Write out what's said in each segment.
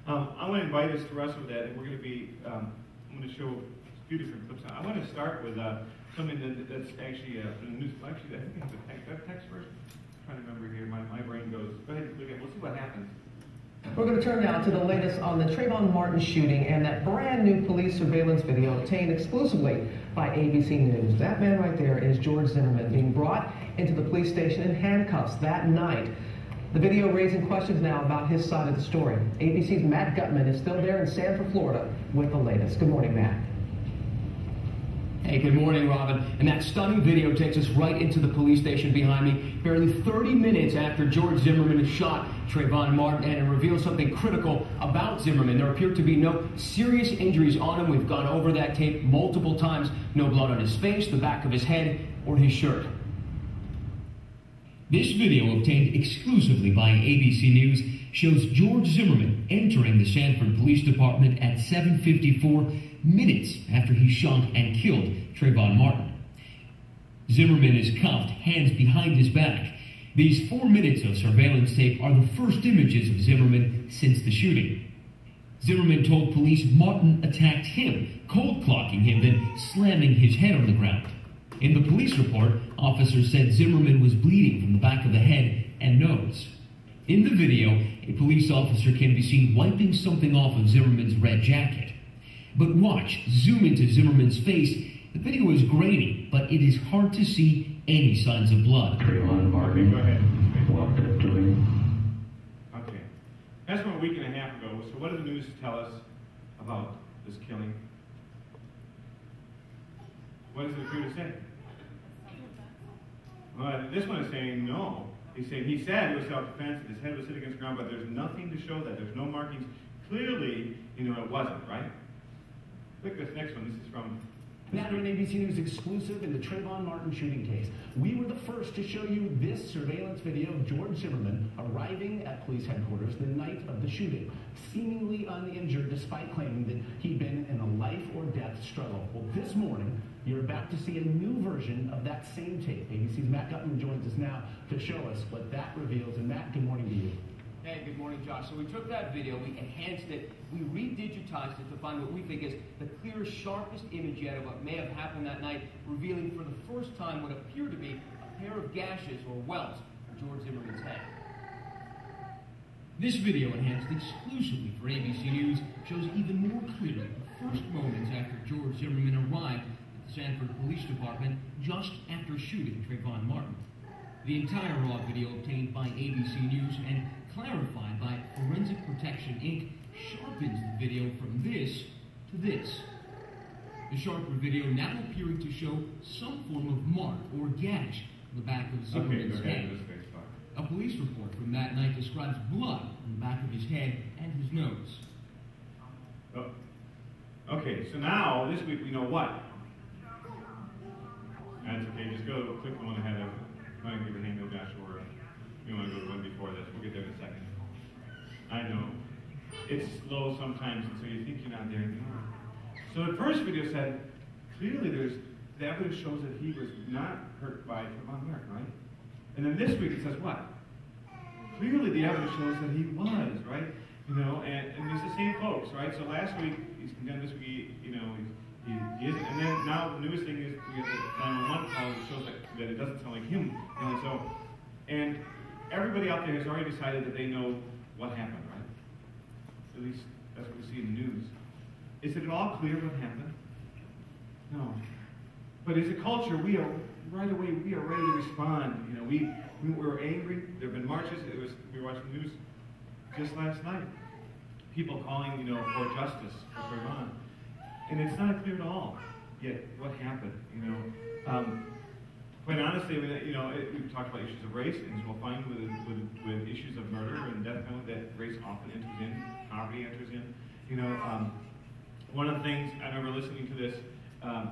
I want to invite us to wrestle with that, and we're going to be, I'm going to show a few different clips. I want to start with something that's actually in the news. Actually, I think I have a text first. I'm trying to remember here. My brain goes. Go ahead and look at it. We'll see what happens. We're going to turn now to the latest on the Trayvon Martin shooting and that brand new police surveillance video obtained exclusively by ABC News. That man right there is George Zimmerman being brought into the police station in handcuffs that night. The video raising questions now about his side of the story. ABC's Matt Gutman is still there in Sanford, Florida with the latest. Good morning, Matt. Hey, good morning, Robin. And that stunning video takes us right into the police station behind me, barely 30 minutes after George Zimmerman has shot Trayvon Martin, and it reveals something critical about Zimmerman. There appear to be no serious injuries on him. We've gone over that tape multiple times. No blood on his face, the back of his head, or his shirt. This video, obtained exclusively by ABC News, shows George Zimmerman entering the Sanford Police Department at 7:54 minutes after he shot and killed Trayvon Martin. Zimmerman is cuffed, hands behind his back. These 4 minutes of surveillance tape are the first images of Zimmerman since the shooting. Zimmerman told police Martin attacked him, cold-clocking him, then slamming his head on the ground. In the police report, officers said Zimmerman was bleeding from the back of the head and nose. In the video, a police officer can be seen wiping something off of Zimmerman's red jacket. But watch, zoom into Zimmerman's face. The video is grainy, but it is hard to see any signs of blood. Trayvon Martin, go ahead. Walked up to him. Okay. That's from a week and a half ago. So what did the news tell us about this killing? What does it appear to say? Well, this one is saying no. He said it was self-defense, his head was sitting against the ground, but there's nothing to show that. There's no markings. Clearly, it wasn't, right? Look at this next one. This is from... Now to an ABC News exclusive in the Trayvon Martin shooting case. We were the first to show you this surveillance video of George Zimmerman arriving at police headquarters the night of the shooting, seemingly uninjured despite claiming that he'd been in a life or death struggle. Well, this morning, you're about to see a new version of that same tape. ABC's Matt Gutman joins us now to show us what that reveals. And Matt, good morning to you. Hey, good morning, Josh. So we took that video, we enhanced it, we redigitized it to find what we think is the clearest, sharpest image yet of what may have happened that night, revealing for the first time what appeared to be a pair of gashes or welts on George Zimmerman's head. This video, enhanced exclusively for ABC News, shows even more clearly the first moments after George Zimmerman arrived at the Sanford Police Department just after shooting Trayvon Martin. The entire raw video obtained by ABC News and clarified by Forensic Protection Inc. sharpens the video from this to this. The sharper video now appearing to show some form of mark or gash on the back of Zimmerman's head. A police report from that night describes blood on the back of his head and his nose. Oh. Okay, so now, this week we know what? That's okay, just go click the one ahead of it. I'm going to give a hand to Josh, or you want to go to one before this. We'll get there in a second. I know. It's slow sometimes, and so you think you're not there anymore. So the first video said, clearly the evidence shows that he was not hurt by Trayvon Martin, right? And then this week it says what? Clearly the evidence shows that he was, right? And it's the same folks, right? So last week he's condemned, this week, he isn't. And then now the newest thing is we have the 911 call that shows that it doesn't sound like him. And everybody out there has already decided that they know what happened, right? At least that's what we see in the news. Is it at all clear what happened? No. But as a culture, we are ready to respond. We were angry. There have been marches. We were watching the news just last night. People calling, for justice for Trayvon. And it's not clear at all yet what happened, Quite honestly, we've talked about issues of race, and we'll find with issues of murder and death penalty that race often enters in, poverty enters in. One of the things, I remember listening to this,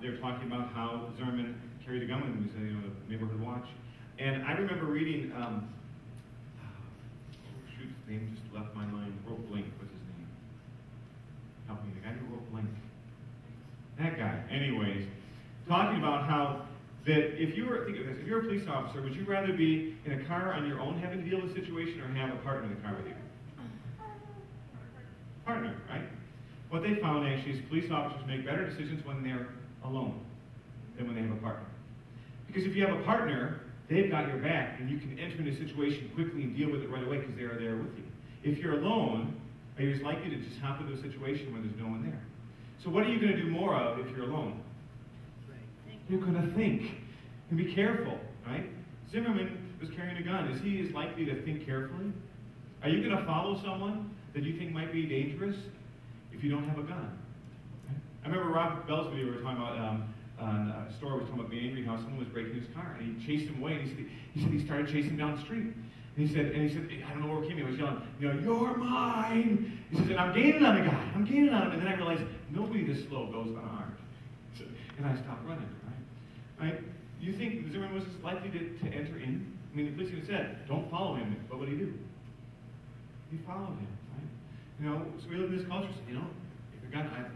they were talking about how Zimmerman carried a gun when he was in the neighborhood watch. And I remember reading, his name just left my mind, wrote Blink, what's his name? Help me, the guy who wrote Blink. That guy. Anyways, talking about how that if you were, think of this, if you're a police officer, would you rather be in a car on your own having to deal with a situation or have a partner in the car with you? partner, right? What they found actually is police officers make better decisions when they're alone than when they have a partner. Because if you have a partner, they've got your back, and you can enter into a situation quickly and deal with it right away because they're there with you. If you're alone, you're as likely to just hop into a situation where there's no one there. So what are you going to do more of if you're alone? You're going to think and be careful, right? Zimmerman was carrying a gun. Is he as likely to think carefully? Are you going to follow someone that you think might be dangerous if you don't have a gun? Right? I remember Rob Bell's video we were talking about on a store was talking about being angry how someone was breaking his car, and he chased him away. And he said he started chasing down the street. And he said, I don't know where it came from. He was yelling, you're mine. He says, and I'm gaining on the guy. I'm gaining on him. And then I realized nobody this slow goes unarmed. So, and I stopped running. Right? You think Zimmerman was likely to enter in? I mean, the police even said, don't follow him. What would he do? He followed him, right? So we live in this culture. So, if you're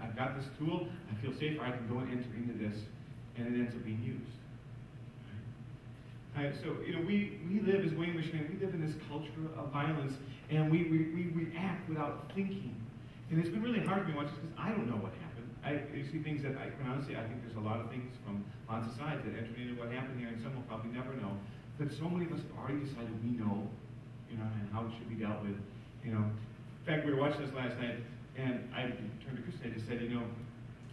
I've got this tool. I feel safer. I can go and enter into this, and it ends up being used. Right? So we live, as Wayne was saying, we live in this culture of violence, and we react without thinking. And it's been really hard for me to watch this because I don't know what happened. I see things that honestly, I think there's a lot of things from lots of sides that entered into what happened here, and some will probably never know. But so many of us have already decided we know, and how it should be dealt with. In fact, we were watching this last night, and I turned to Chris and I just said, I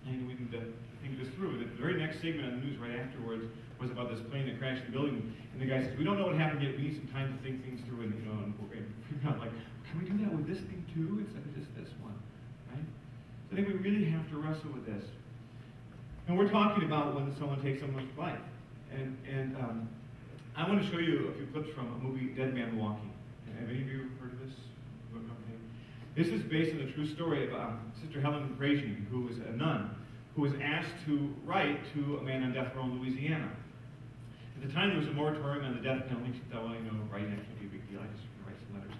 think we need to think this through. The very next segment on the news right afterwards was about this plane that crashed the building, and the guy says, we don't know what happened yet. We need some time to think things through, and and we're figure out, can we do that with this thing too instead of just this one, right? So I think we really have to wrestle with this. And we're talking about when someone takes someone's life, and I want to show you a few clips from a movie, Dead Man Walking. Have any of you heard of this? This is based on the true story of Sister Helen Frazier, who was a nun, who was asked to write to a man on death row in Louisiana. At the time, there was a moratorium on the death penalty. She thought, writing that can't be a big deal. I just write some letters.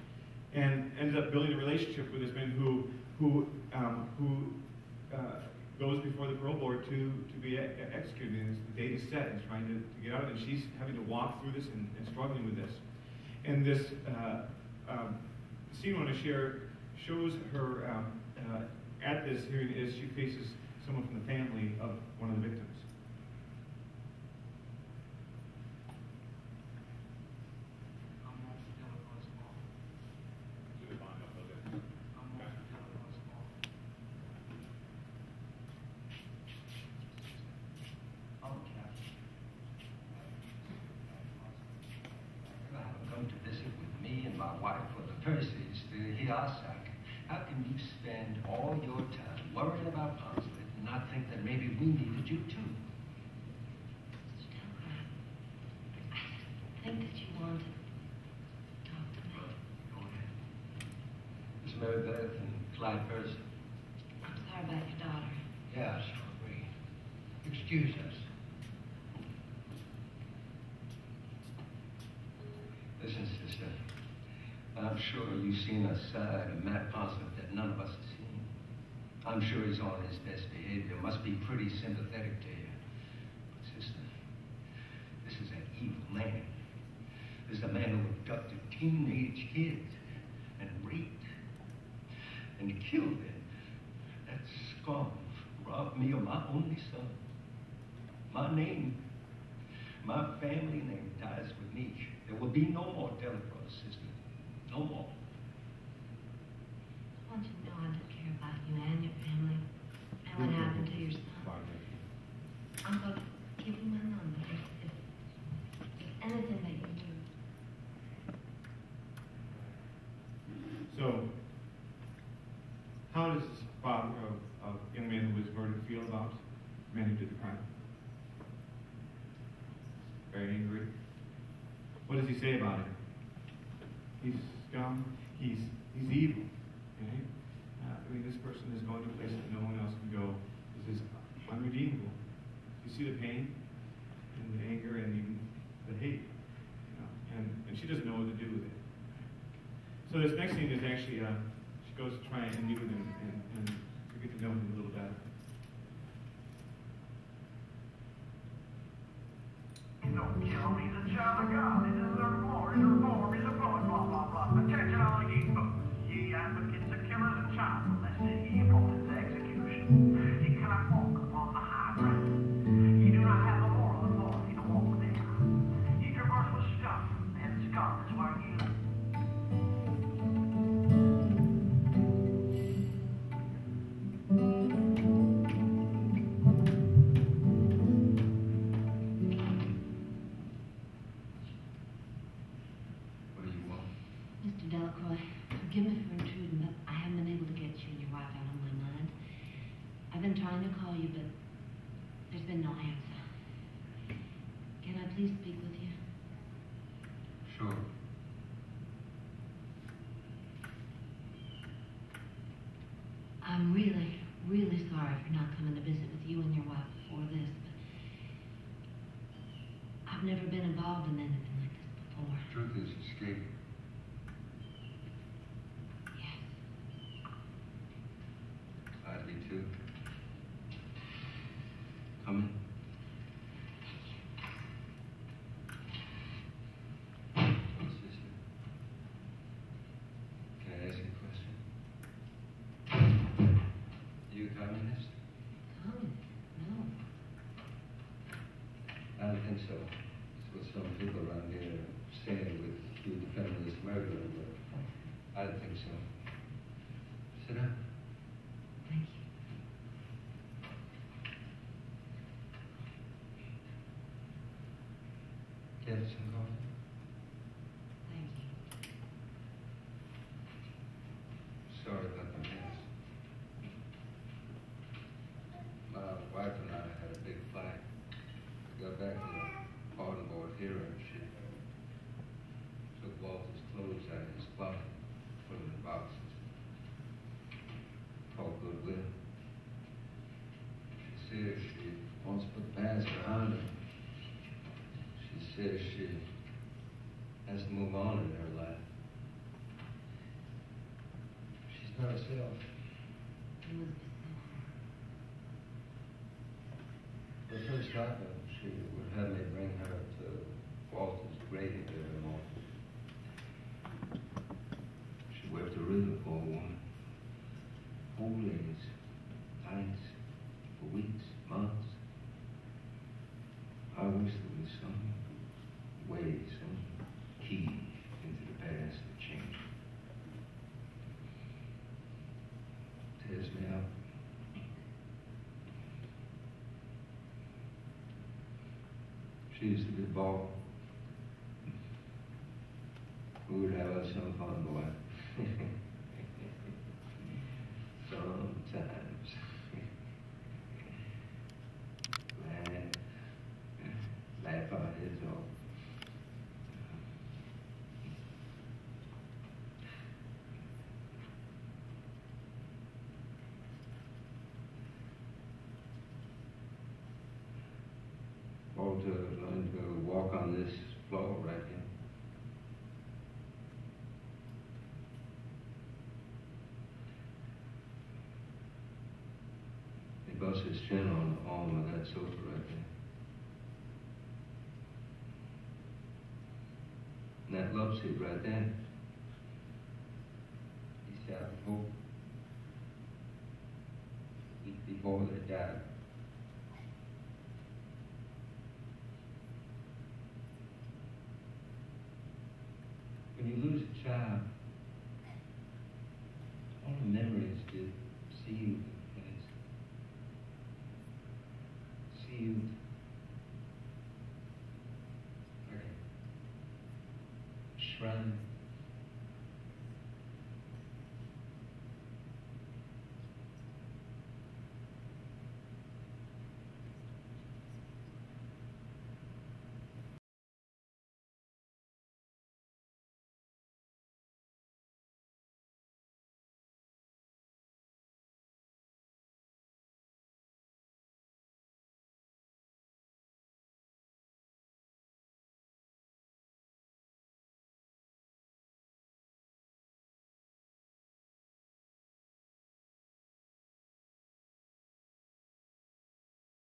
And ended up building a relationship with this man who goes before the parole board to be executed. And the date is set, and he's trying to get out of it. And she's having to walk through this and struggling with this. And this scene I want to share shows her at this hearing as she faces someone from the family of one of the victims. Come to visit with me and my wife for the Percy's to hear our sack. How can you spend all your time worrying about conflict and not think that maybe we needed you too? I think that you want to talk to me. Go ahead. Miss Mary Beth and Clyde Percy. I'm sorry about your daughter. Yeah, so agree. Excuse us. Listen, sister. I'm sure you've seen a side of Matt Ponson that none of us have seen. I'm sure he's on his best behavior. Must be pretty sympathetic to you. But sister, this is an evil man. This is a man who abducted teenage kids and raped and killed them. That scum robbed me of my only son. My name, my family name dies with me. There will be no more Delacroix, sister. No more. I want you to know I took care about you and your family and what happened to your son. I'm going to give you my number if anything that you do. So, how does this father of a young man who was murdered feel about the man who did the crime? Very angry. What does he say about it? He's scum. He's evil. Okay? This person is going to a place that no one else can go. This is unredeemable. You see the pain and the anger and even the hate. And she doesn't know what to do with it. So this next scene is actually, she goes to try and meet with him and to get to know him a little better. Don't kill him, he's a child of God. He deserves more. He's a reform, he's a poet, blah, blah, blah. Attention all ye folks. Ye advocates of killers and child molesters. Delacroix, forgive me for intruding, but I haven't been able to get you and your wife out of my mind. I've been trying to call you, but there's been no answer. Can I please speak with you? Sure. I'm really, really sorry for not coming to visit with you and your wife before this, but I've never been involved in anything like this before. Truth is escape. Yes. I'd be too. Come in. Oh, sister. Can I ask you a question? You a communist? Communist? No. I don't think so. That's what some people around here are saying with you defending this murder, but I don't think so. Sit down. Thank you. Get some coffee. Thank you. Sorry about the mess. My wife and I had a big fight. We got back from the pardon board here and she took Walter's clothes out of his closet, put them in boxes. Called goodwill. She says she wants to put the past behind her. She says she has to move on in her life. She's not herself. It must be so hard. The first time she would have me bring her to Walter's grave every morning. She wept a river for a woman. Whole days, nights, for weeks, months. I wish there was some way, some key into the past to change it. Tears me up. She used to be bald. We would have us some fun, boy. Sometimes. Laugh our heads off. Walter learned to walk on this floor right here. He busts his chin on the arm of that sofa right there. And that love seat right there. He shouted hope. Week before they died. When you lose a child, all the memories get sealed in place. Sealed like a shrine.